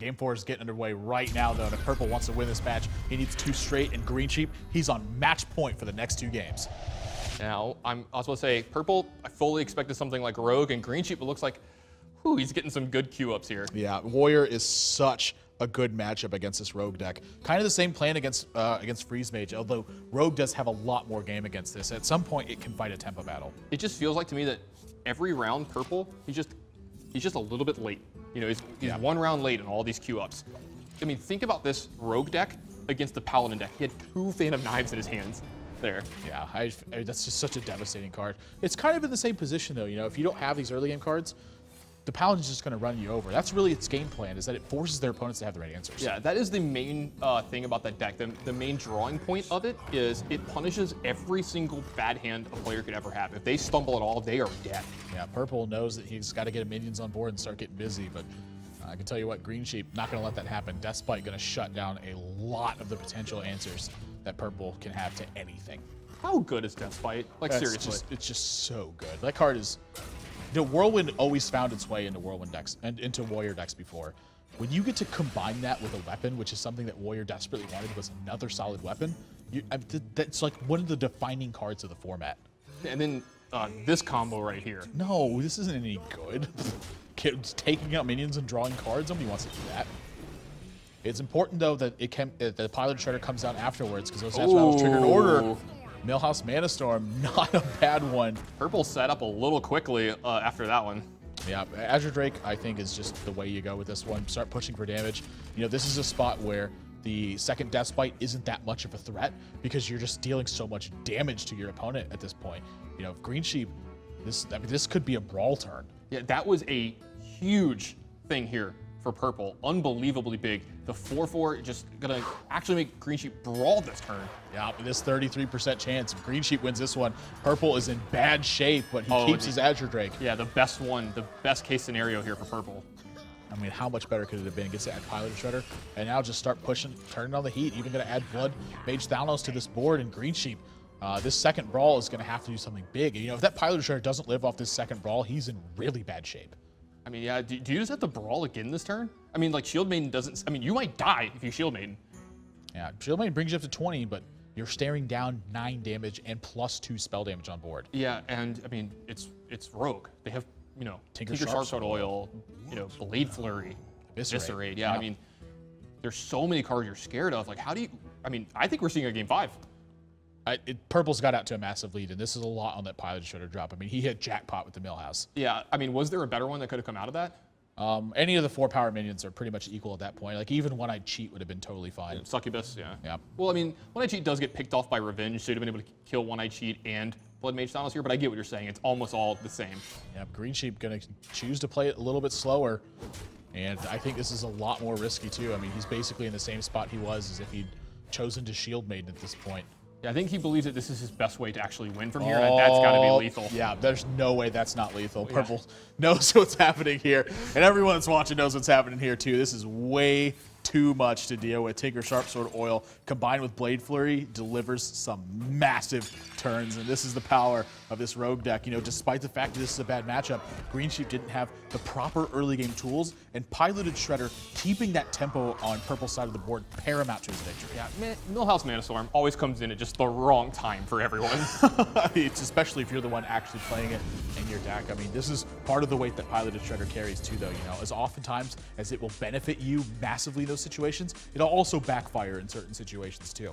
Game 4 is getting underway right now, though, and if Purple wants to win this match, he needs 2 straight, and Greensheep, he's on match point for the next 2 games. Now, I was about to say, Purple, I fully expected something like Rogue, and Greensheep, it looks like, whew, he's getting some good Q-ups here. Yeah, Warrior is such a good matchup against this Rogue deck. Kind of the same plan against Freeze Mage, although Rogue does have a lot more game against this. At some point, it can fight a tempo battle. It just feels like to me that every round, Purple, he's just a little bit late. You know, he's 1 round late in all these Q-ups. I mean, think about this Rogue deck against the Paladin deck. He had 2 Fan of Knives in his hands there. Yeah, that's just such a devastating card. It's kind of in the same position, though. You know, if you don't have these early game cards, the Paladin's just going to run you over. That's really its game plan, is that it forces their opponents to have the right answers. Yeah, that is the main thing about that deck. The main drawing point of it is it punishes every single bad hand a player could ever have. If they stumble at all, they are dead. Yeah, Purple knows that he's got to get minions on board and start getting busy, but I can tell you what, Greensheep, not going to let that happen. Deathspite going to shut down a lot of the potential answers that Purple can have to anything. How good is Deathspite? Like, seriously. It's just so good. That card is... The Whirlwind always found its way into Whirlwind decks and into Warrior decks before. When you get to combine that with a weapon, which is something that Warrior desperately wanted, was another solid weapon, that's like one of the defining cards of the format. And then this combo right here. No, this isn't any good. Kids taking out minions and drawing cards, nobody wants to do that. It's important, though, that the Pilot Shredder comes down afterwards, because those battles trigger an order. Millhouse Mana Storm, not a bad one. Purple set up a little quickly after that one. Yeah, Azure Drake, I think, is just the way you go with this one. Start pushing for damage. You know, this is a spot where the second Deathspite isn't that much of a threat because you're just dealing so much damage to your opponent at this point. You know, Greensheep, this could be a brawl turn. Yeah, that was a huge thing here for Purple. Unbelievably big. The 4/4 just gonna actually make Greensheep brawl this turn. Yeah, this 33% chance. If Greensheep wins this one, Purple is in bad shape, but he keeps his Azure Drake. Yeah, the best one, the best case scenario here for Purple. I mean, how much better could it have been? Gets to add Pilot Shredder, and now just start pushing, turning on the heat. Even gonna add Blood Mage Thanos to this board, and Greensheep. This second brawl is gonna have to do something big. You know, if that Pilot Shredder doesn't live off this second brawl, he's in really bad shape. I mean, yeah, do you just have to brawl again this turn? I mean, like, Shield Maiden doesn't... I mean, you might die if you Shield Maiden. Yeah, Shield Maiden brings you up to 20, but you're staring down 9 damage and +2 spell damage on board. Yeah, and, I mean, it's Rogue. They have, you know, Tinker Sharpstone Oil, you know, Blade Flurry, Viscerate. Yeah, I mean, there's so many cards you're scared of. Like, how do you... I mean, I think we're seeing a Game 5. Purple's got out to a massive lead, and this is a lot on that Pilot Shredder drop. I mean, he hit jackpot with the Millhouse. Yeah, I mean, was there a better one that could have come out of that? Any of the 4-power minions are pretty much equal at that point. Like, even One-Eyed Cheat would have been totally fine. Yeah, Succubus, yeah. Yeah. Well, I mean, One-Eyed Cheat does get picked off by Revenge, so you'd have been able to kill One-Eyed Cheat and Blood Mage Thanos here, but I get what you're saying. It's almost all the same. Yeah, Greensheep going to choose to play it a little bit slower, and I think this is a lot more risky, too. I mean, he's basically in the same spot he was as if he'd chosen to Shield Maiden at this point. Yeah, I think he believes that this is his best way to actually win from here, and that's got to be lethal. Yeah, there's no way that's not lethal. Purple knows what's happening here, and everyone that's watching knows what's happening here, too. This is way too much to deal with. Tinker Sharpsword Oil combined with Blade Flurry delivers some massive turns, and this is the power of this Rogue deck. You know, despite the fact that this is a bad matchup, Greensheep didn't have the proper early game tools, and Piloted Shredder keeping that tempo on Purple's side of the board paramount to his victory. Yeah, Millhouse Mana Storm always comes in at just the wrong time for everyone. It's especially if you're the one actually playing it in your deck. I mean, this is part of the weight that Piloted Shredder carries too, though. You know, as oftentimes as it will benefit you massively in those situations, it'll also backfire in certain situations too.